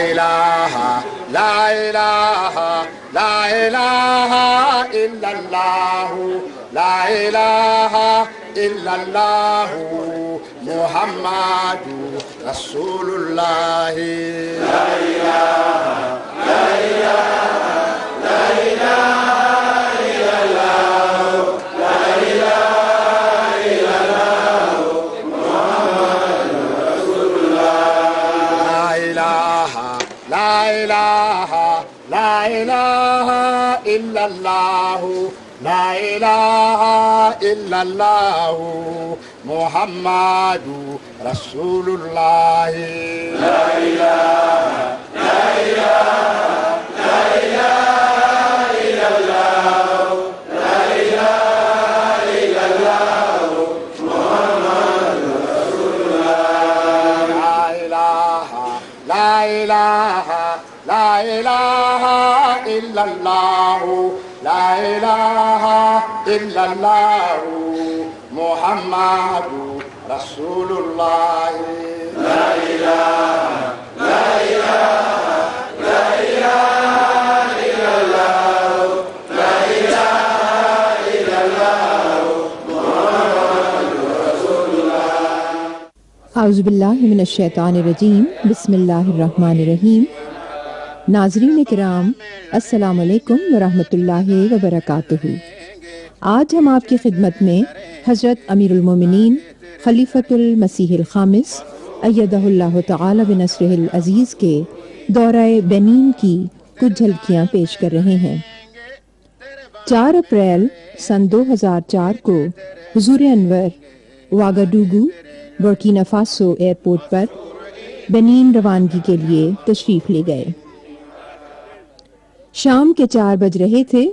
इलाहा ला इलाहा ला इलाहा इल्लल्लाहु ला इलाहा इल्लल्लाहु मुहम्मदु रसूलुल्लाह ला इलाहा ला इलाहा ला इलाहा इल्लल्लाहु ला इलाहा इल्लल्लाहु मुहम्मदु रसूलुल्लाह ला इलाहा ला इलाहा ला इलाहा इल्लल्लाहु ला इलाहा इल्लल्लाहु मुहम्मदु रसूलुल्लाह ला इलाहा ला इलाहा ला इलाहा इल्लल्लाहु ला इलाहा इल्लल्लाहु मुहम्मदु रसूलुल्लाह ला इलाहा ला इलाहा ला इलाहा इल्लल्लाहु ला इलाहा इल्लल्लाहु मुहम्मदु रसूलुल्लाह ला इलाहा ला इलाहा ला इलाहा इल्लल्लाहु ला इलाहा इल्लल्लाहु मुहम्मदु रसूलुल्लाह। औज़ु बिल्लाहि मिनश शैतानिर रजीम, बिस्मिल्लाहिर रहमानिर रहीम। नाज़रीन किराम, अस्सलाम वालेकुम व रहमतुल्लाहि व बरकातुहू। आज हम आपकी खिदमत में हज़रत अमीरुल मोमिनीन खलीफतुल मसीहिल खामिस अय्यदहुल्लाहु तआला बिनस्रिहिल अज़ीज़ के दौराए बेनीन की कुछ झलकियाँ पेश कर रहे हैं। 4 अप्रैल सन 2004 को हुज़ूर अनवर वागाडुगू बुर्किना फासो एयरपोर्ट पर बेनीन रवानगी के लिए तशरीफ़ ले गए। शाम के 4 बज रहे थे।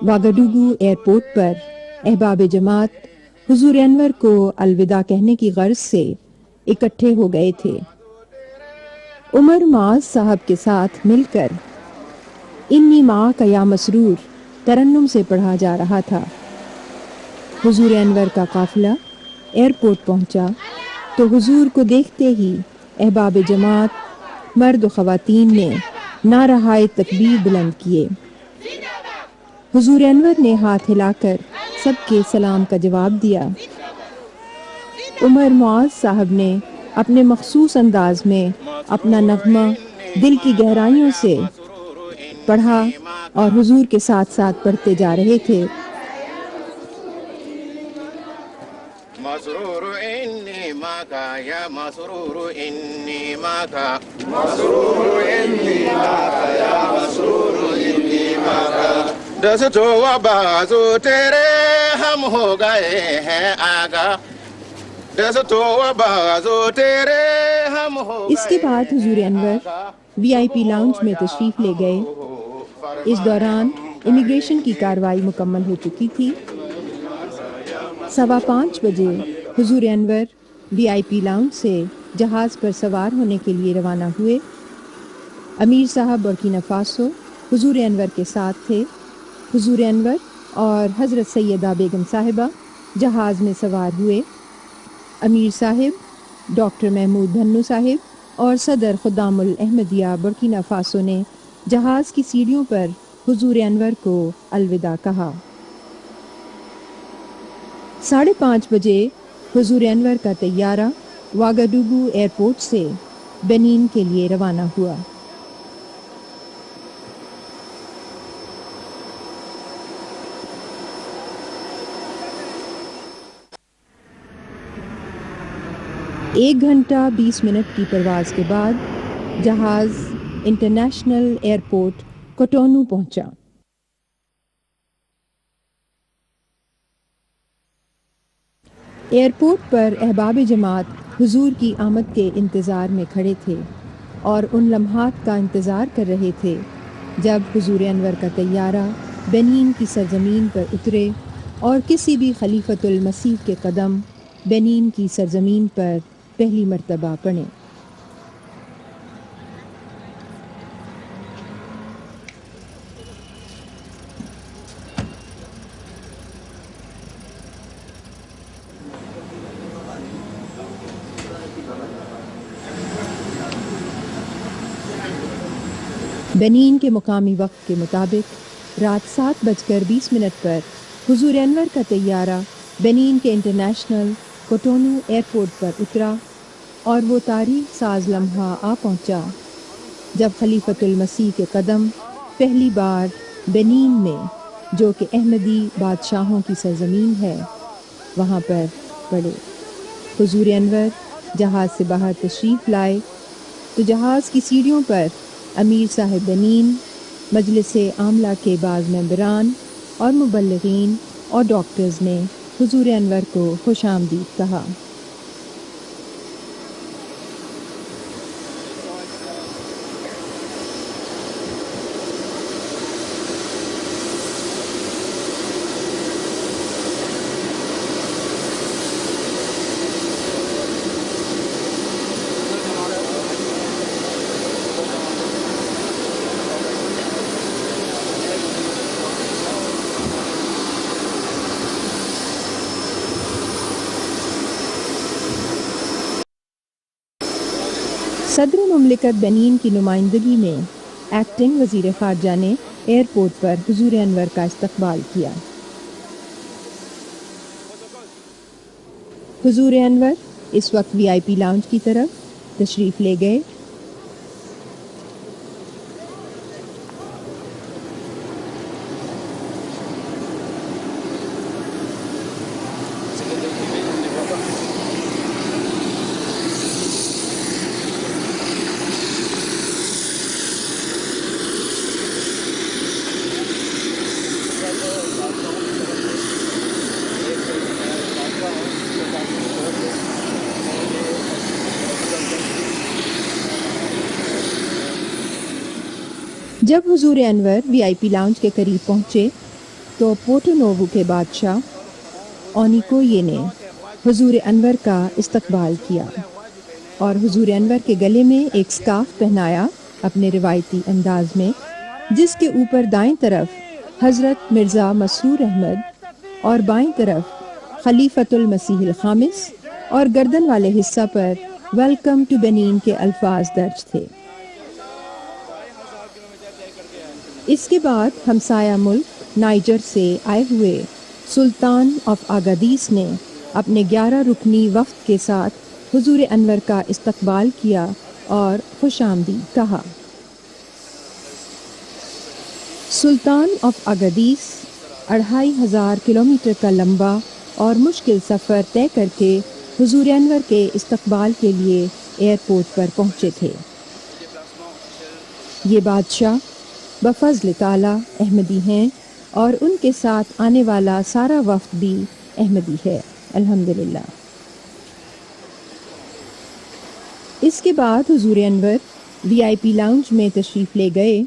वागाडुगू एयरपोर्ट पर अहबाब जमात हुजूर अनवर को अलविदा कहने की गर्ज से इकट्ठे हो गए थे। उमर मुआज़ साहब के साथ मिलकर इन्नी माँ का या मसरूर तरन्नुम से पढ़ा जा रहा था। हुजूर अनवर का काफिला एयरपोर्ट पहुंचा तो हुजूर को देखते ही अहबाब जमात मर्द व ख़वातीन ने नारहाए तकबीर बुलंद किए। हुजूर अनवर ने हाथ हिलाकर सबके सलाम का जवाब दिया। उमर मुआज़ साहब ने अपने मखसूस अंदाज में अपना नगमा दिल की गहराइयों से पढ़ा और हुजूर के साथ साथ पढ़ते जा रहे थे। मसरूर इन्नी माका या मसरूर इन्नी माका मसरूर इन्नी माका या मसरूर इन्नी माका दस्तों व बाजू तेरे हम हो गए हैं आगा दस्तों व बाजू तेरे हम हो गए। इसके बाद हुजूर अनवर वीआईपी लाउंज में तशरीफ ले गए। इस दौरान इमिग्रेशन की कार्रवाई मुकम्मल हो चुकी थी। 5:15 बजे हुजूर अनवर वीआईपी लाउंज से जहाज़ पर सवार होने के लिए रवाना हुए। अमीर साहब बुर्किना फासो हुजूर अनवर के साथ थे। हुजूर अनवर और हज़रत सैयदा बेगम साहिबा जहाज़ में सवार हुए। अमीर साहिब, डॉक्टर महमूद भन्नू साहिब और सदर खुदामुल अहमदिया बुर्किना फासो ने जहाज़ की सीढ़ियों पर हुजूर अनवर को अलविदा कहा। 5:30 बजे हुजूर अनवर का तैयारा वागाडुगू एयरपोर्ट से बेनीन के लिए रवाना हुआ। एक घंटा 20 मिनट की परवाज़ के बाद जहाज़ इंटरनेशनल एयरपोर्ट कोटोनू पहुंचा। एयरपोर्ट पर अहबाब जमात हुजूर की आमद के इंतज़ार में खड़े थे और उन लम्हात का इंतज़ार कर रहे थे जब हुजूर अनवर का तैयारा बेनीन की सरजमीन पर उतरे और किसी भी खलीफतुल मसीह के कदम बेनीन की सरजमीन पर पहली मर्तबा पड़े। बेनीन के मुकामी वक्त के मुताबिक रात 7:20 पर हुजूर अनवर का तैयारा बेनीन के इंटरनेशनल कोटोनू एयरपोर्ट पर उतरा और वो तारीख साज लम्हा आ पहुंचा जब खलीफतुल मसीह के कदम पहली बार बेनीन में, जो कि अहमदी बादशाहों की सरजमीन है, वहाँ पर पड़े। हुजूर अनवर जहाज़ से बाहर तशरीफ़ लाए तो जहाज़ की सीढ़ियों पर अमीर साहिब बेनीन, मजलिस आमला के बाज़ मेंबरान और मुबल्लिगीन और डॉक्टर्स ने हुजूर अनवर को खुशामदीद कहा। सदर मुमलिकत बेनीन की नुमाइंदगी में एक्टिंग वज़ीर ख़ारजा ने एयरपोर्ट पर हुजूर अनवर का इस्तकबाल किया। हुजूर अनवर इस वक्त VIP लाउंज की तरफ तशरीफ़ ले गए। जब हुजूर अनवर VIP लाउंज के करीब पहुंचे तो पोर्टो नोवो के बादशाह ओनिकोये ने हुजूर अनवर का इस्तकबाल किया और हुजूर अनवर के गले में एक स्कार्फ पहनाया अपने रिवायती अंदाज में, जिसके ऊपर दाएं तरफ हज़रत मिर्ज़ा मसरूर अहमद और बाएं तरफ खलीफतुल मसीह खामिस और गर्दन वाले हिस्सा पर वेलकम टू बेनीन के अल्फाज दर्ज थे। इसके बाद हमसाया मुल्क नाइजर से आए हुए सुल्तान ऑफ आगादीस ने अपने 11 रुकनी वफ़द के साथ हुजूर अनवर का इस्तकबाल किया और खुशामदीद कहा। सुल्तान ऑफ आगादीस 2500 किलोमीटर का लंबा और मुश्किल सफ़र तय करके हुजूर अनवर के इस्तकबाल के लिए एयरपोर्ट पर पहुंचे थे। ये बादशाह बफज़्ल ताला अहमदी हैं और उनके साथ आने वाला सारा वफ़द भी अहमदी है, अल्हम्दुलिल्लाह। इसके बाद हुजूर अनवर VIP लाउंज में तशरीफ़ ले गए।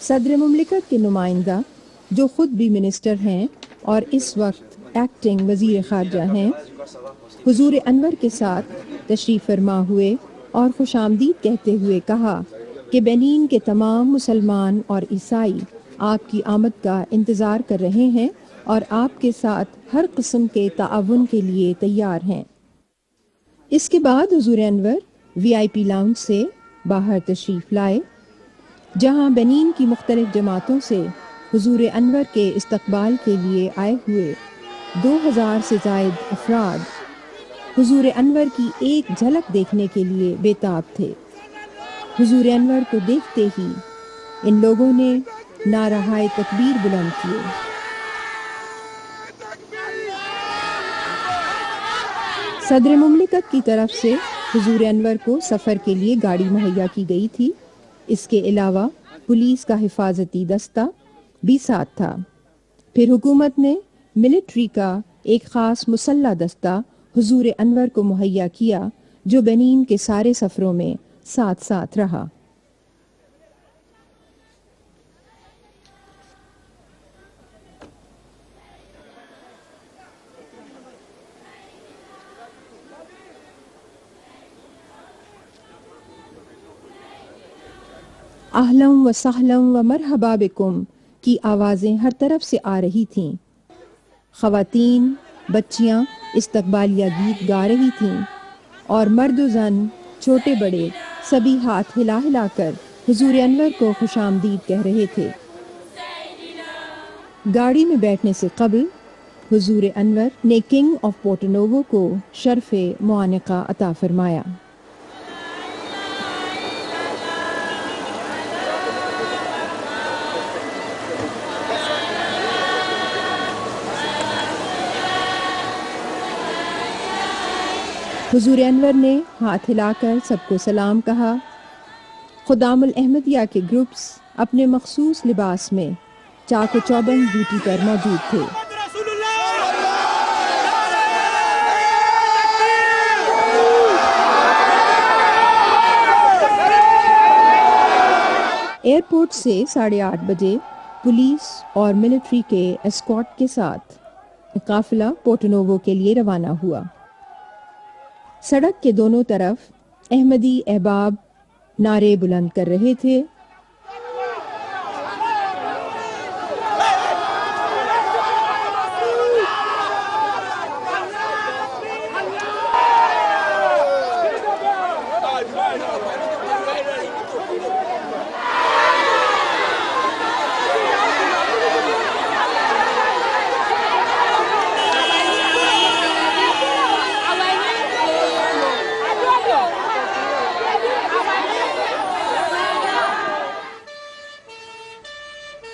सदर मुमलिकत के नुमाइंदा, जो ख़ुद भी मिनिस्टर हैं और इस वक्त एक्टिंग वज़ीर ख़ारजा हैं, हुजूर अनवर के साथ तशरीफ़ फरमा हुए और खुशामदीद कहते हुए कहा कि बेनीन के तमाम मुसलमान और ईसाई आपकी आमद का इंतज़ार कर रहे हैं और आपके साथ हर किस्म के ताअवुन के लिए तैयार हैं। इसके बाद हुजूर अनवर VIP लाउंज से बाहर तशरीफ़ लाए, जहां बेनीन की मुख्तलिफ जमातों से हुजूर अनवर के इस्तकबाल के लिए आए हुए 2000 से ज़ायद अफराद हुजूर अनवर की एक झलक देखने के लिए बेताब थे। हुजूर अनवर को देखते ही इन लोगों ने नाराहाए तकबीर बुलंद किए। सदर मुमलिकत की तरफ से हुजूर अनवर को सफ़र के लिए गाड़ी मुहैया की गई थी। इसके अलावा पुलिस का हिफाजती दस्ता भी साथ था। फिर हुकूमत ने मिलिट्री का एक ख़ास मुसल्ला दस्ता हुजूर अनवर को मुहैया किया, जो बेनीन के सारे सफ़रों में साथ साथ रहा। आहलम व सहलम व मरहबा बिकुम की आवाज़ें हर तरफ से आ रही थीं। ख़वातीन, बच्चियां इस्तकबालिया गीत गा रही थीं और मर्द व ज़न, छोटे बड़े, सभी हाथ हिला हिला कर हुजूर अनवर को खुशामदीद कह रहे थे। गाड़ी में बैठने से कबल हुजूर अनवर ने किंग ऑफ पोर्टोनोवो को शर्फ़े मुआनिका अता फरमाया। हुजूर अनवर ने हाथ हिलाकर सबको सलाम कहा। खुदामुल अहमदिया के ग्रुप्स अपने मखसूस लिबास में चाक चौबंद ड्यूटी पर मौजूद थे। एयरपोर्ट से 8:30 बजे पुलिस और मिलिट्री के एस्कॉर्ट के साथ काफिला पोर्टोनोवो के लिए रवाना हुआ। सड़क के दोनों तरफ अहमदी अहबाब नारे बुलंद कर रहे थे।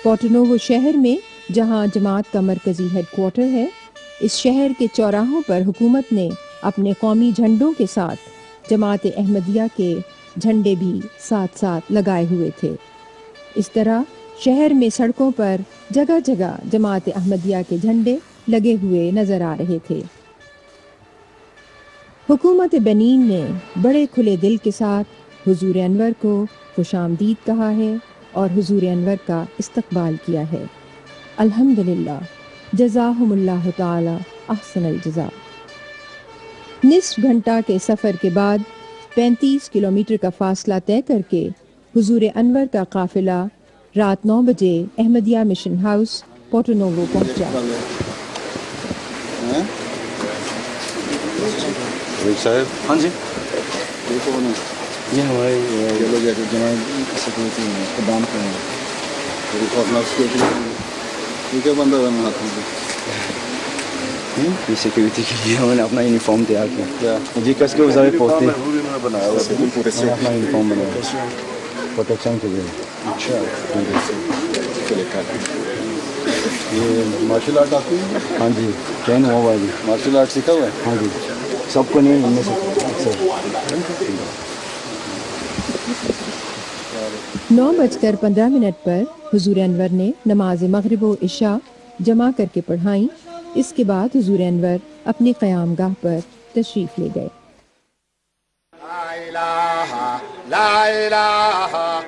पोर्टोनोवो शहर में, जहां जमात का मरकजी हेडक्वार्टर है, इस शहर के चौराहों पर हुकूमत ने अपने कौमी झंडों के साथ जमात अहमदिया के झंडे भी साथ साथ लगाए हुए थे। इस तरह शहर में सड़कों पर जगह जगह जमात अहमदिया के झंडे लगे हुए नजर आ रहे थे। हुकूमत बेनीन ने बड़े खुले दिल के साथ हुजूर अनवर को खुशामदीद कहा है और हुजूर अनवर का इस्तकबाल किया है। अल्हम्दुलिल्लाह, जज़ाहुमुल्लाहु ताला अहसनल जज़ा। निस्फ घंटा के सफ़र के बाद 35 किलोमीटर का फासला तय करके हुजूर अनवर का काफिला रात 9 बजे अहमदिया मिशन हाउस पोर्टोनोवो पहुंचा। साहब, हाँ जी, ये हमारे ये लोग सिक्योरिटी प्रदान करें ये क्या बंदा बना हाथ में ये सिक्योरिटी के लिए हमने अपना यूनिफॉर्म तैयार किया। जी कस के उजावे पोस्ते बनाया पूरे से अपना यूनिफॉर्म बनाया प्रोटेक्शन के लिए। अच्छा, ये मार्शल आर्ट आती है? हाँ जी, ट्रेन हुआ हुआ है। मार्शल आर्ट सीखा हुआ है? हाँ जी, सबको नहीं, इनमें से 9:15 पर हुजूर अनवर ने नमाज मगरिब व इशा जमा करके पढ़ाई। इसके बाद हुजूर अनवर अपनी क़यामगाह पर तशरीफ ले गए। ला इलाहा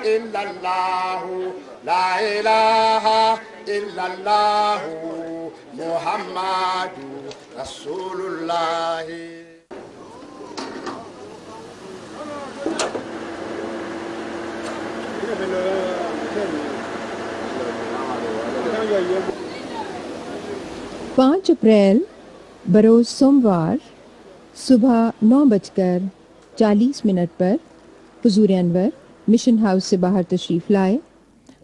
इल्लल्लाहु, ला इलाहा इल्लल्लाहु मुहम्मदुर रसूलुल्लाह। पाँच अप्रैल बरोज सोमवार सुबह 9:40 पर हुजूर अनवर मिशन हाउस से बाहर तशरीफ लाए।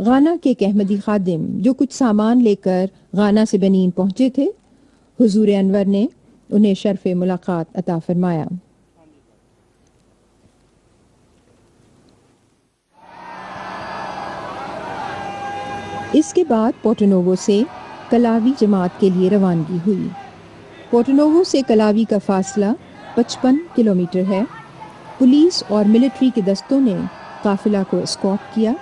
गाना के एक अहमदी खादिम जो कुछ सामान लेकर गाना से बेनीन पहुंचे थे, हुजूर अनवर ने उन्हें शर्फ़े मुलाकात अता फरमाया। इसके बाद पोर्टोनोवो से कलावी जमात के लिए रवानगी हुई। पोर्टोनोवो से कलावी का फासला 55 किलोमीटर है। पुलिस और मिलिट्री के दस्तों ने काफिला को एस्कॉर्ट किया।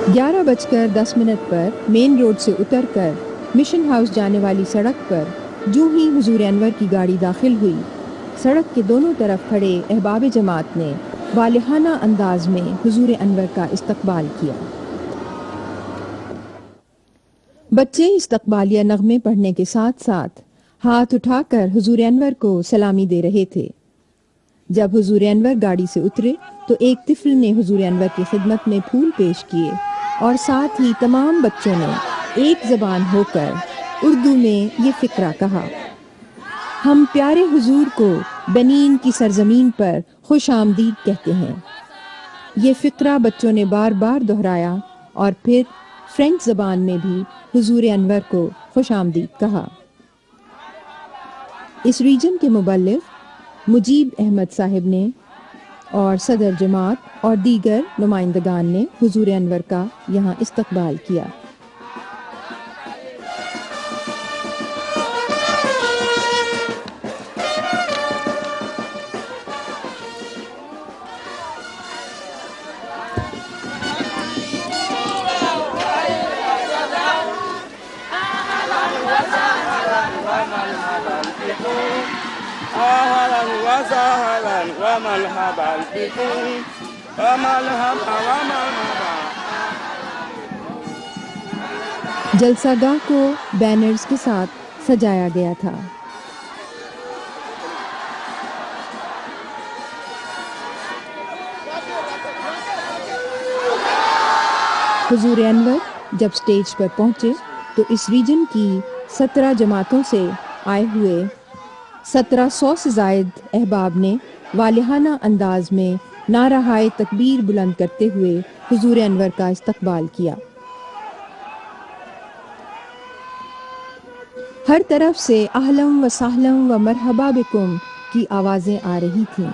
11:10 पर मेन रोड से उतरकर मिशन हाउस जाने वाली सड़क पर जो ही हुजूर अनवर की गाड़ी दाखिल हुई, सड़क के दोनों तरफ खड़े अहबाब जमात ने वालिहाना अंदाज में हुजूर अनवर का इस्तकबाल किया। बच्चे इस्तकबालिया नगमे पढ़ने के साथ साथ हाथ उठाकर हुजूर अनवर को सलामी दे रहे थे। जब हुजूर अनवर गाड़ी से उतरे तो एक तिफल ने हुजूर अनवर की खिदमत में फूल पेश किए और साथ ही तमाम बच्चों ने एक ज़बान होकर उर्दू में ये फ़िक्रा कहा, हम प्यारे हुजूर को बेनीन की सरजमीन पर खुश आमदीद कहते हैं। ये फ़िक्रा बच्चों ने बार बार दोहराया और फिर फ्रेंच ज़बान में भी हुजूर अनवर को खुश आमदीद कहा। इस रीजन के मुबल्लिग मुजीब अहमद साहिब ने और सदर जमात और दीगर नुमाइंदगान ने हुजूर अनवर का यहाँ इस्तकबाल किया। जलसागाह को बैनर्स के साथ सजाया गया था। हुजूर अनवर जब स्टेज पर पहुंचे तो इस रीजन की 17 जमातों से आए हुए 1700 से जायद अहबाब ने वालिहाना अंदाज में नाराहाए तकबीर बुलंद करते हुए हुजूर अनवर का इस्तकबाल किया। हर तरफ से अहलम व साहलम व मरहबा बिकुम की आवाज़ें आ रही थीं।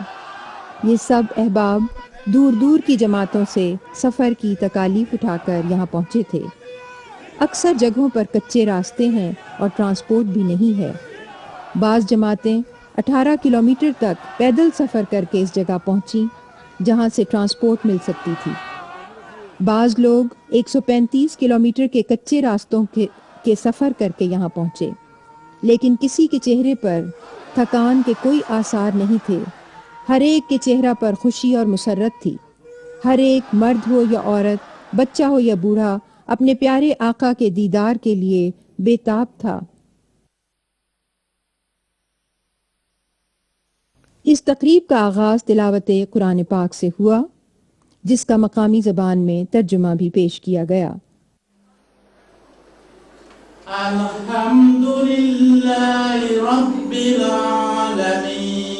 ये सब अहबाब दूर दूर की जमातों से सफ़र की तकालीफ उठाकर यहाँ पहुँचे थे। अक्सर जगहों पर कच्चे रास्ते हैं और ट्रांसपोर्ट भी नहीं है। बाज़ जमातें 18 किलोमीटर तक पैदल सफ़र करके इस जगह पहुँची जहाँ से ट्रांसपोर्ट मिल सकती थी। बाज़ लोग 135 किलोमीटर के कच्चे रास्तों के सफ़र करके यहाँ पहुँचे, लेकिन किसी के चेहरे पर थकान के कोई आसार नहीं थे। हर एक के चेहरा पर खुशी और मुसर्रत थी। हर एक मर्द हो या औरत, बच्चा हो या बूढ़ा, अपने प्यारे आका के दीदार के लिए बेताब था। इस तकरीब का आगाज तिलावत कुरान पाक से हुआ, जिसका मकामी ज़बान में तर्जुमा भी पेश किया गया। अल्हम्दुलिल्लाहि रब्बिल आलमीन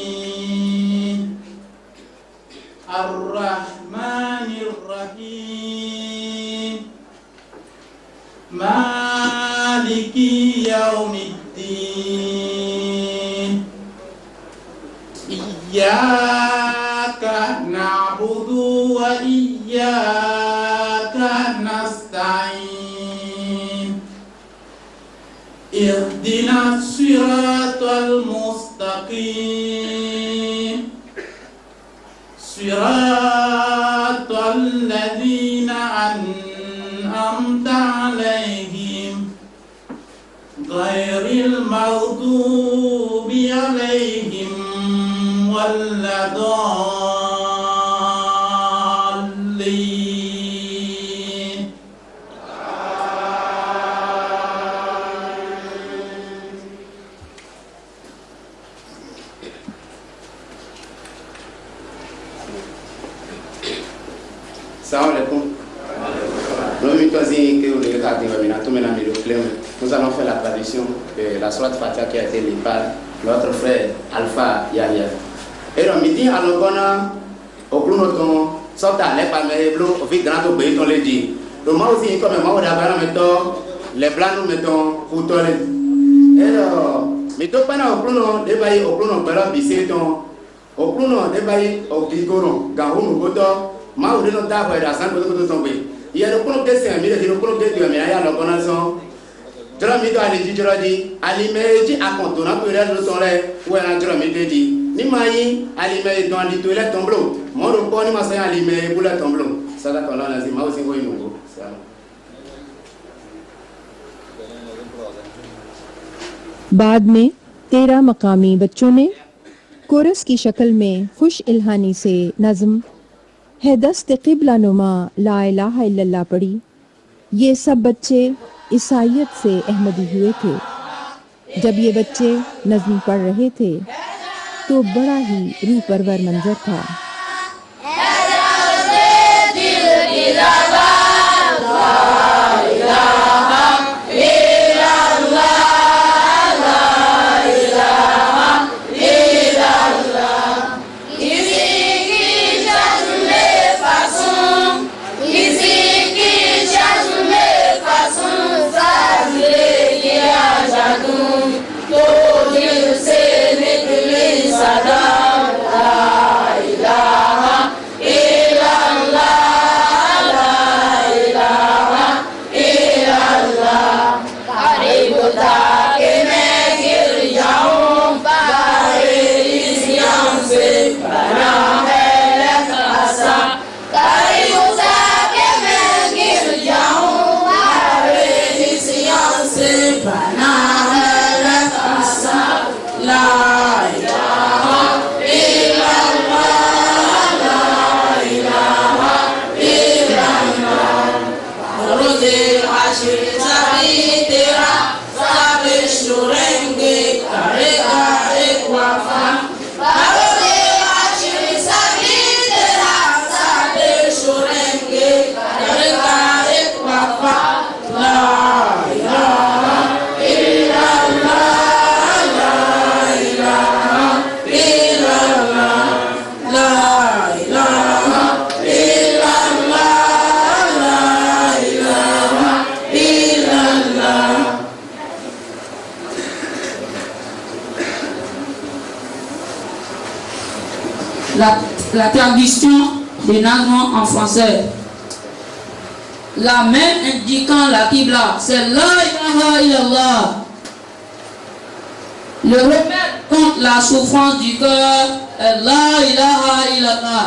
अर्रहमानिर रहीम मालिकी यौमिद्दीन इय्याका नअबुदु व इय्याका नस्तईन इहदिनास सिरातल मुस्तकीम सिरातल लज़ीना अन्अमता अलैहिम गैरिल मग़दूबि अलैहिम वल्लद्दाल्लीन। Nous allons faire la tradition de la sourate Fatiha qui a été lue par notre frère Alpha Yahya. Et donc, midi à l'Ogona, au plus longtemps, sortent à l'air par mes bleus, au fil grand au pays, on les dit. Donc, moi aussi, comme moi, les blancs nous mettons pour toi. Et donc, mais tout pendant au plus long, des bails au plus long, par exemple, au plus long, des bails au Kigoron, Garou, nous votons, moi, on est dans ta voie, la santé de ton pays. Il y a le plus long de ces amis, il y a le plus long de ces amis, il y a l'Ogona. Jọlọmídọ́ àlejò jọlọ di alimẹ́jì akọ̀tọ̀nà tó yẹ lọ sọ̀rọ̀ ẹ̀ wọ́n ẹ̀rọ jọlọmídọ́ di ní máa yí alimẹ́ ìdán àdìtò ilẹ̀ tọ́ǹbùlò mọ́rò pọ́ ní máa sọ yẹn alimẹ́ ìbúlẹ̀ tọ́ǹbùlò sọ́dọ̀ kan lọ́nà sí máa ó sì wọ́n ìnùwó. बाद में 13 मकामी बच्चों ने coarse की शक्ल में खुश इल्हानी से नज़्म है दस्त क़िबला नुमा ला इलाहा इल्लल्लाह पढ़ी। ये सब बच्चे ईसाइयत से अहमदी हुए थे। जब ये बच्चे नज़्म पढ़ रहे थे तो बड़ा ही रूह परवर मंजर था। La traduction des nazmons en français. La main indiquant la Qibla, c'est la ilaha illallah. Le remède contre la souffrance du cœur est la ilaha illallah.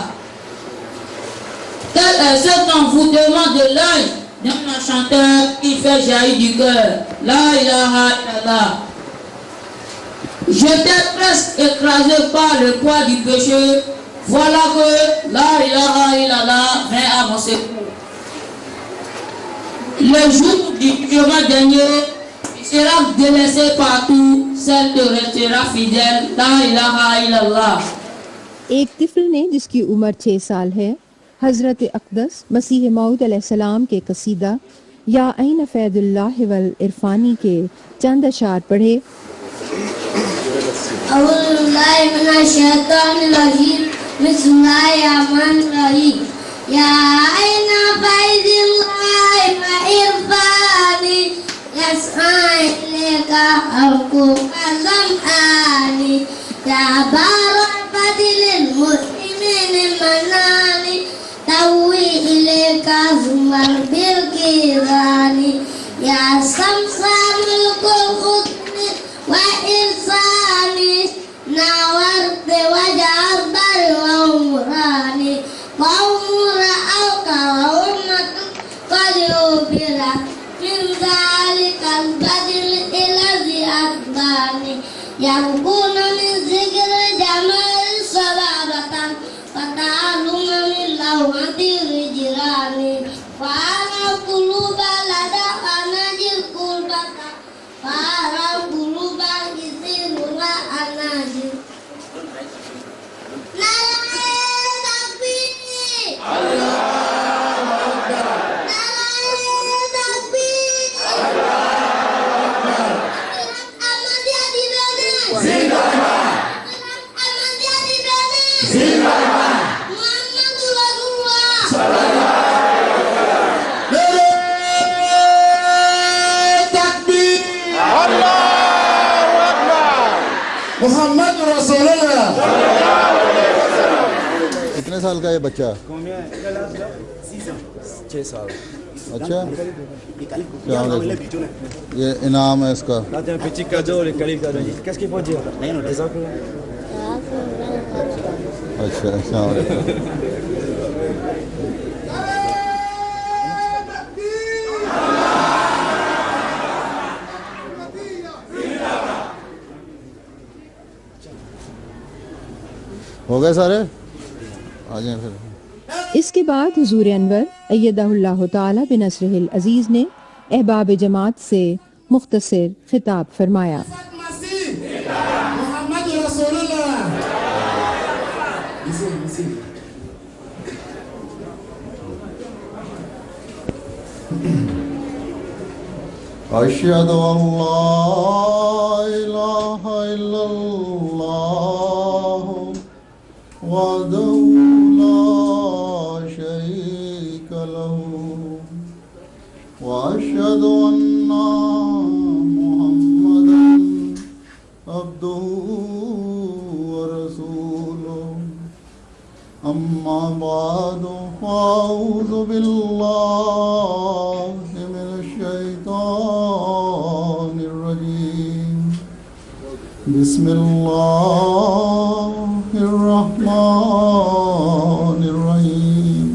Tel est cet envoûtement de l'œil d'un enchanteur qui fait jaillir du cœur. La ilaha illallah. J'étais presque écrasé par le poids du péché. Voilà que la ilaha illallah vient à mon secours. Le jour du jugement dernier, il sera délaissé partout, celle te restera fidèle, la ilaha illallah. एक तिफल ने जिसकी उम्र 6 साल है हजरत अक़दस मसीह मऊद अलैहिस्सलाम के कसीदा या ऐन फैदुल्लाह वल इरफानी के चंद अशार पढ़े। बिस्मिल्लाहिर्रहमानिर्रहीम या ऐना फैज़िल्लाहि व इरफानी यसआइले का हक़ु ज़मानी या बारक फदिलिल मुस्लिमीन मनानी तवी इलेका ज़ुमर बिल किरानी या समसानुल कुल्क़ुत्नी व इरसानी नावर्त वजह बर वमरानी وأمر أوقع أمة قد أوبرا من ذلك البدل الذي أتبعني يكون من ذكر جمال صلابة فتعلم من لوحة الرجلان فأرى قلوب لدى أناجي القربة فأرى قلوب كثيرها أناجي मोहम्मद रसूलुल्लाह। कितने साल का ये बच्चा? 6 साल। अच्छा, ये इनाम है इसका। Un petit cadeau, le calife cadeau. Qu'est-ce qu'il faut dire? अच्छा अच्छा। हो गए सारे, आ जाएं फिर। इसके बाद हुजूर अनवर अय्यदहुल्लाह ताला बिनस्रिहिल अजीज ने अहबाब जमात से मुख्तसर खिताब फरमाया। अशहदु अल्ला इलाहा इल्लल्लाह वहदहु ला शरीका लहू व अशहदु अन्ना मुहम्मदन अब्दुहु व रसूलुहु अम्मा बादु फ़अऊज़ु बिल्लाहि मिनश शैतानिर रजीम बिस्मिल्लाहिर रहमानिर रहीम।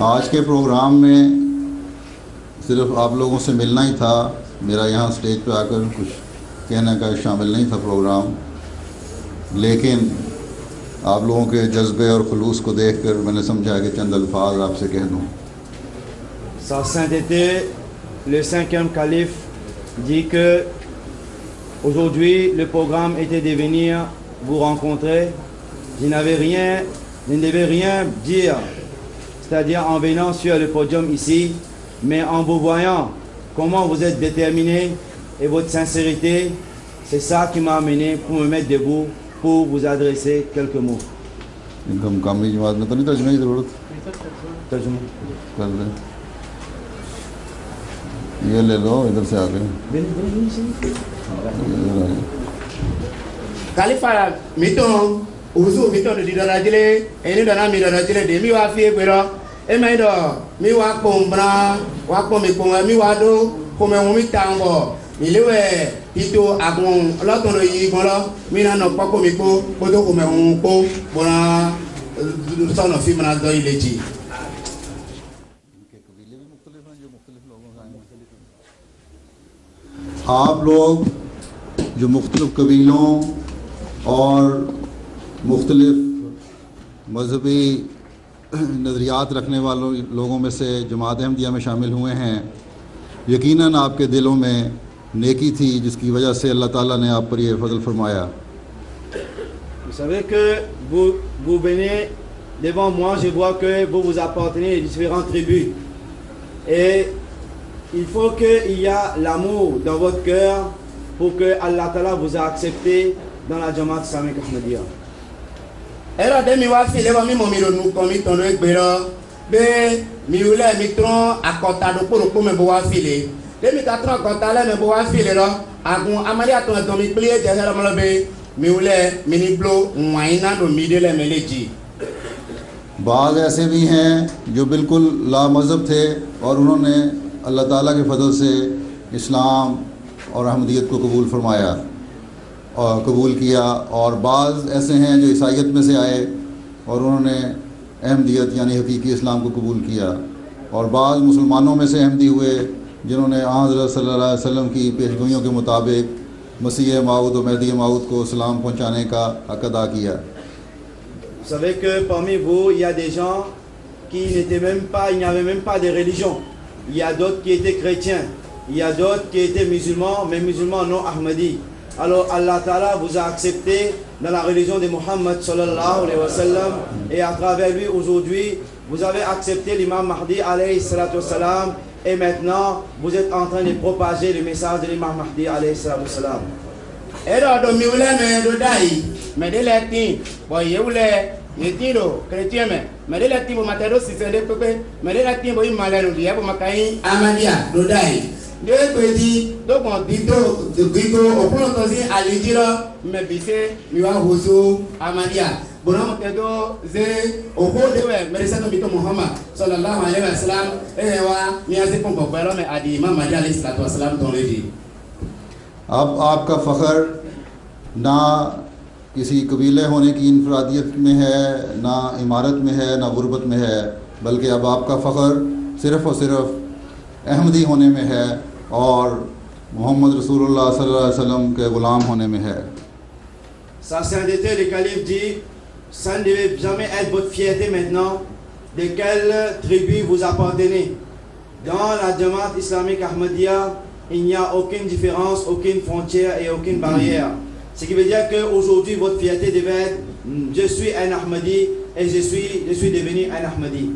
आज के प्रोग्राम में सिर्फ आप लोगों से मिलना ही था, मेरा यहाँ स्टेज पे आकर कुछ कहने का शामिल नहीं था प्रोग्राम, लेकिन आप लोगों के जज्बे और खुलूस को देखकर मैंने समझा कि चंद अल्फाज आपसे कह दूँ। Sa sainteté, le 5e calife, dit que aujourd'hui le programme était de venir vous rencontrer. Je ne devais rien dire, c'est-à-dire en venant sur le podium ici, mais en vous voyant comment vous êtes déterminés et votre sincérité, c'est ça qui m'a amené pour me mettre debout pour vous adresser quelques mots. Income कामी जमात में तो नहीं तर्जुमे की ज़रूरत तर्जुमा कर लें, ये ले लो, इधर से आगे Khalifa miton uzu miton di dara jile eni dana mi dara jile de mi wa fi egbero e me do mi wa pombra wa pom mi pom mi wa do ko me won mi tango ilewe ito agun lotun lo yi gon lo mi na no poko mi po ko to ko me won po bona son of him na do ileji. आप लोग जो मुख्तलिफ़ कबीलों और मुख्तलिफ़ मजहबी नज़रियात रखने वालों लोगों में से जमात अहमदिया में शामिल हुए हैं, यकीनन आपके दिलों में नेकी थी जिसकी वजह से अल्लाह ताला ने आप पर यह फजल फरमाया। Vous savez que vous venez devant moi, je vois que vous appartenez à différentes tribus. Et il faut qu'il y ait l'amour dans votre cœur pour que Allah Ta'ala vous a accepté dans la Jamaat Islamique Ahmadiyya. Era de mi wa fi le ba mi mo mi ro nu ko mi ton egbero be mi ule mi tron akota do poro me bo wa fi le de mi ka tron akota le me bo wa fi le ro agun amari aton don mi plie je sera mo lo be mi ule mi ni blo waina do mi de le meleji. बाज़ ऐसे भी हैं जो बिल्कुल लामज़हब थे और उन्होंने अल्लाह ताला के फजल से इस्लाम और अहमदियत को कबूल फरमाया और कबूल किया, और बाज़ ऐसे हैं जो ईसाईयत में से आए और उन्होंने अहमदियत यानी हकीकी इस्लाम को कबूल किया, और बाज़ मुसलमानों में से अहमदी हुए जिन्होंने हज़रत सल्लल्लाहु अलैहि वसल्लम की पेशगोइयों के मुताबिक मसीह माऊद और मेहदी माऊद को सलाम पहुँचाने का हक़ अदा किया। Vous savez que parmi vous, il y a des gens qui n'étaient même pas, il n'y avait même pas de religion. Il y a d'autres qui étaient chrétiens, il y a d'autres qui étaient musulmans, mais musulmans non Ahmadis. Alors Allah Ta'ala vous a accepté dans la religion de Muhammad sallallahu alayhi wa sallam, et à travers lui aujourd'hui, vous avez accepté l'imam Mahdi alayhi salatu wa salam, et maintenant vous êtes en train de propager le message de l'imam Mahdi alayhi salatu wa salam. Era do mi ule me do dai me de le tin bo ye ule ye tin do chrétien me de le tin bo matero si se de pepe me de le tin bo imale no dia bo makai amadia do dai de ko di do kon di do o pon to si alijiro me bise mi wa hoso amadia bona mo te do ze o ko de we me se no mi to Muhammad sallallahu alaihi wasallam e wa mi ase pon bo pero me adi imam Mahdi alayhi salatu wasalam don le di. अब आपका फ़ख्र ना किसी कबीले होने की इनफरादियत में है, ना इमारत में है, ना गुर्बत में है, बल्कि अब आपका फ़ख्र सिर्फ़ और सिर्फ अहमदी होने में है और मोहम्मद रसूलुल्लाह सल्लल्लाहु अलैहि वसल्लम के ग़ुलाम होने में है। Sa sainteté, le calife dit, ça ne devait jamais être votre fierté maintenant de quelle tribu vous appartenez. Dans la Jamaat islamique Ahmadiyya, il n'y a aucune différence, aucune frontière et aucune barrière. Ce qui veut dire qu'aujourd'hui, votre fierté devait être je suis un Ahmadi et je suis devenu un Ahmadi.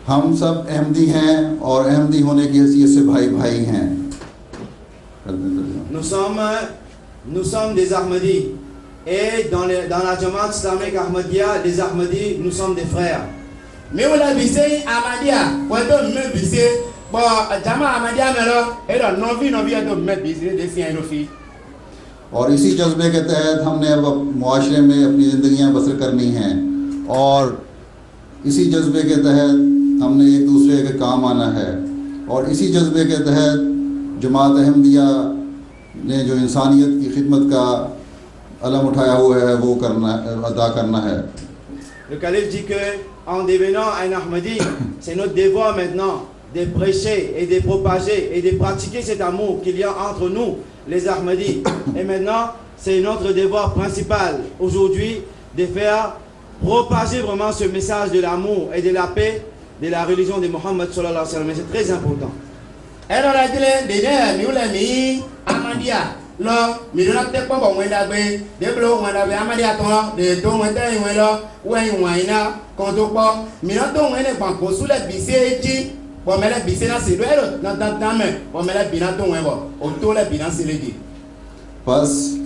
हम सब अहमदी हैं और अहमदी होने की हैसियत से भाई भाई हैं। Nous sommes des Ahmadis et dans la Jamaat islamique Ahmadiyya, les Ahmadis, nous sommes des frères. Mais on a visé Ahmadiyya, on a même visé bon Jamaat Ahmadiyya mais là non vie à donc même visé des siens nos filles. और इसी जज्बे के तहत हमने अब मुआशरे में अपनी ज़िंदगियां बसर करनी हैं और इसी जज्बे के तहत हमने एक दूसरे के काम आना है और इसी जज्बे के तहत जमात अहमदिया ने जो इंसानियत की खिदमत का अलम उठाया हुआ है वो अदा करना है। Le calife dit que en devenant un Ahmadi, c'est notre devoir maintenant de prêcher et de propager et de pratiquer cet amour qu'il y a entre nous, les Ahmadis. Et maintenant, c'est notre devoir principal aujourd'hui de faire propager vraiment ce message de l'amour et de la paix de la religion de Mohammed sallallahu alayhi wa sallam. C'est très important. Alors la télé déjà nous l'a mis Ahmadiyya là mais on a peut-être pas bon d'abé de blo on a Ahmadiyya ton de ton on est là ouais waina quand on pas mais on est pas pour sous la bise ti pour mettre la bise là c'est là dans mais pour mettre la bina ton ouais bon autour la bina c'est le बस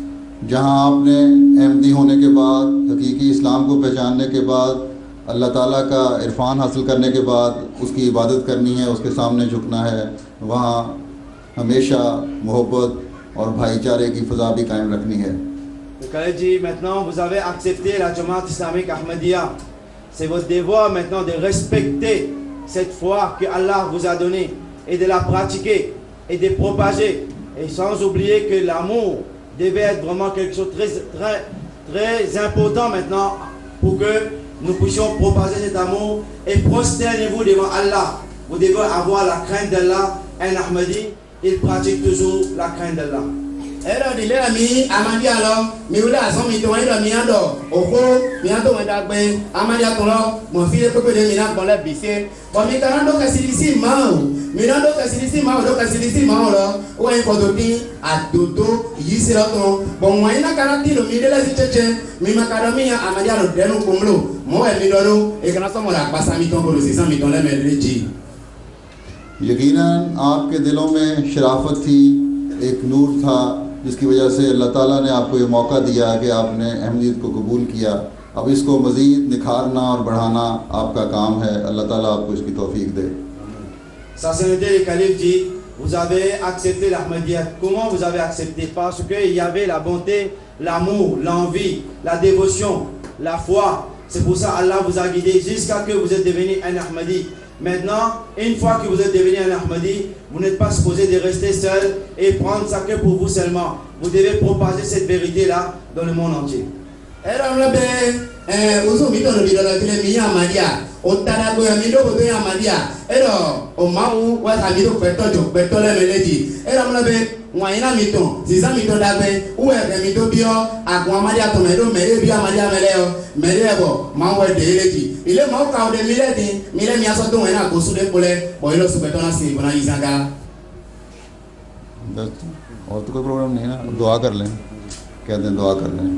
जहाँ आपने अहमदी होने के बाद हकीकी इस्लाम को पहचानने के बाद अल्लाह ताला का इरफान हासिल करने के बाद उसकी इबादत करनी है, उसके सामने झुकना है, वहाँ हमेशा मोहब्बत और भाईचारे की फ़ज़ा भी कायम रखनी है। Le calife dit maintenant vous avez accepté la Jamaat islamique Ahmadiyya, c'est votre devoir maintenant de respecter cette foi que Allah vous a donnée et de la pratiquer et de propager, et sans oublier que l'amour devait être vraiment quelque chose de très important maintenant pour que nous puissions propager cet amour. Et prosternez-vous devant Allah. Vous devez avoir la crainte d'Allah. Un Ahmadi, il pratique toujours la crainte d'Allah. Alors il est ami Ahmadiyya alors mais où là son mito est ami ando oko miando ndagbe Ahmadiyya to lo mo fi pe de mina ko le bise o mi kan do kasilisi ma o mi do kasilisi ma lo o en ko do tin adodo yi se lo to bon mo ina karati lo mi de la cheche mi makarami Ahmadiyya lo denu kumlo mo e mi do e kana so mo la pasa mi ton ko lo si san mi ton le medreji यकीनन आपके दिलों में शराफत थी, एक नूर था जिसकी वजह से अल्लाह ताला ने आपको ये मौका दिया कि आपने अहमदियत को कबूल किया। अब इसको मज़ीद निखारना और बढ़ाना आपका काम है। अल्लाह ताला आपको इसकी तौफीक दे। Sa Sainteté le calife dit vous avez accepté l'Ahmadiyya. Comment vous avez accepté? Parce qu'il y avait la bonté, l'amour, l'envie, la dévotion, la foi. C'est pour ça Allah vous a guidé jusqu'à que vous êtes devenu un Ahmadi. Maintenant, une fois que vous êtes devenu un Ahmadi, vous n'êtes pas supposé de rester seul et prendre ça que pour vous seulement. Vous devez propager cette vérité-là dans le monde entier. Waina miton, sisa miton dagbe, uwe miton bio, agwa Ahmadiyya to medo mere bio Ahmadiyya meleo, merebo, manwe de eleji. Ile mau ka de mile mi aso to wena ko su de pole, bo ilo su betona si bona izanga. बस और तो कोई problem नहीं है ना, दुआ कर लें, कहते हैं दुआ कर लें।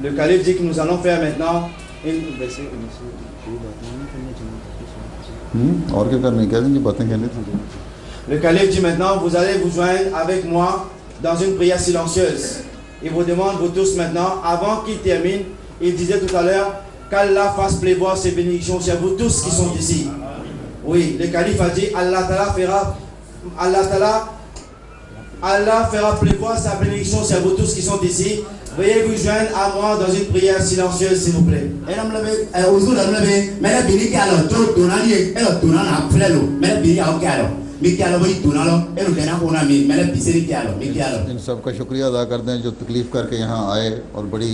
Le calife dit que nous allons faire maintenant और क्या करने कह देंगे बातें कहने थे। Le calife dit maintenant, vous allez vous joindre avec moi dans une prière silencieuse. Il vous demande, vous tous maintenant, avant qu'il termine, il disait tout à l'heure, qu'Allah fasse pleuvoir ses bénédictions sur vous tous qui sont ici. Oui, le calife a dit, Allah fera pleuvoir sa bénédiction sur vous tous qui sont ici. Veuillez vous joindre à moi dans une prière silencieuse, s'il vous plaît. mi kia lo boi tuna lo e lo dena kona mi mele piseri kia lo mi kia lo इन सब का शुक्रिया अदा करते हैं जो तकलीफ़ करके यहाँ आए और बड़ी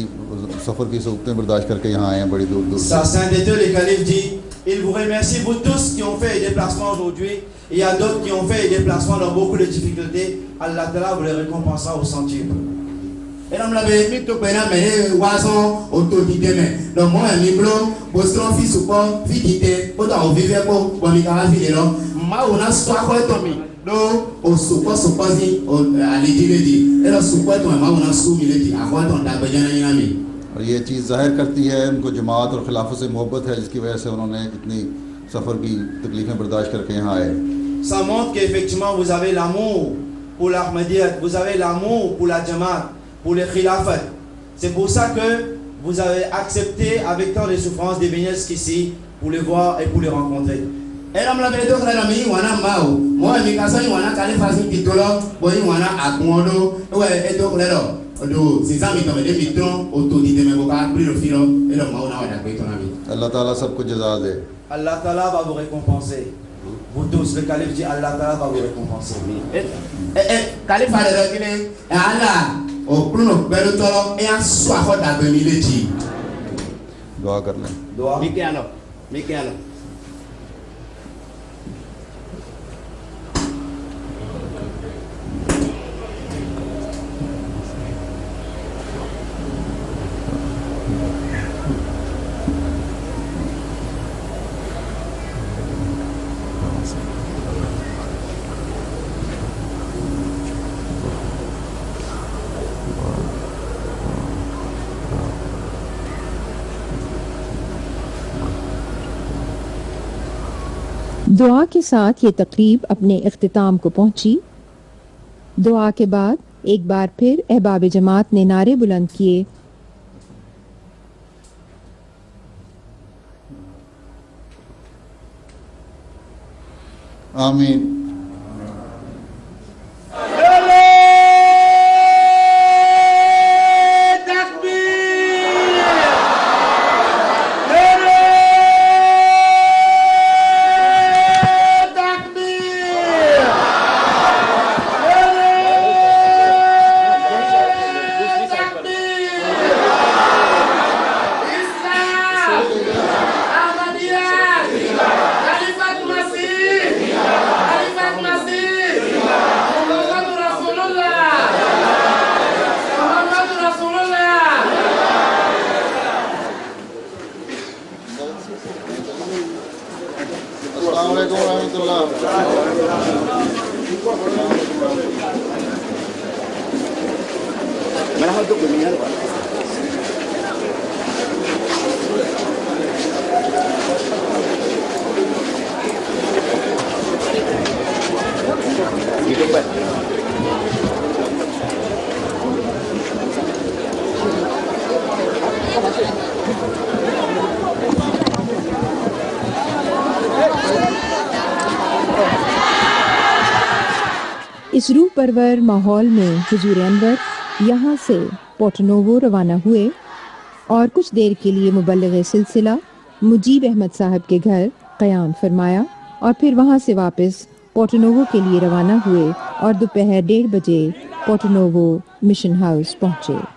सफ़र की सहूलतें बर्दाश्त करके यहाँ आए हैं बड़ी दूर दूर से। Sa sainteté, le calife dit, il vous remercie vous tous qui ont fait des déplacements aujourd'hui. Il y a d'autres qui ont fait des déplacements dans beaucoup de difficultés. Allah Ta'ala vous les récompensera au centuple. et non la be mi to pena me wason autodidé me donc moi mi blo bostron fi supo fi dite bo ta o vive ko bo mi ka fi le lo ma ona so ko to mi do o supo si o ali dire di e lo supo to ma ona su mi le di akwa to da be jana ina mi और ये चीज़ ज़ाहिर करती है उनको जमात और खिलाफत से मोहब्बत है जिसकी वजह से उन्होंने इतनी सफ़र की तकलीफ़ें बर्दाश्त करके यहाँ आए। Ça montre qu'effectivement vous avez l'amour pour l'Ahmadiyyat, vous avez l'amour pour la Jamaat, pour les khilafat. C'est pour ça que vous avez accepté avec tant de souffrance de venir jusqu'ici pour les voir et pour les rencontrer. era mla be to kala mi wana mao mo mi ka so wana kale fasi titolo bo wana akuodo we e to kala do zizami to me mitron autodidé me ko ka pri lo filo e lo ma una wada ko to na mi अल्लाह ताला सबको जज़ा दे। Allah Ta'ala va vous récompenser. Vous tous, le calife dit Allah Ta'ala va vous récompenser. kale fa le kile ala o pruno belo tolo e an so akoda be mi leji दुआ कर लें। Doa. mi ke ano दुआ के साथ ये तकरीब अपने इख्तिताम को पहुंची। दुआ के बाद एक बार फिर अहबाब जमात ने नारे बुलंद किए। आमीन। इस रूह परवर माहौल में हुजूर अनवर यहाँ से पोर्टोनोवो रवाना हुए और कुछ देर के लिए मुबल्लिग सिलसिला मुजीब अहमद साहब के घर क़याम फरमाया और फिर वहाँ से वापस पोर्टोनोवो के लिए रवाना हुए और दोपहर 1:30 बजे पोर्टोनोवो मिशन हाउस पहुँचे।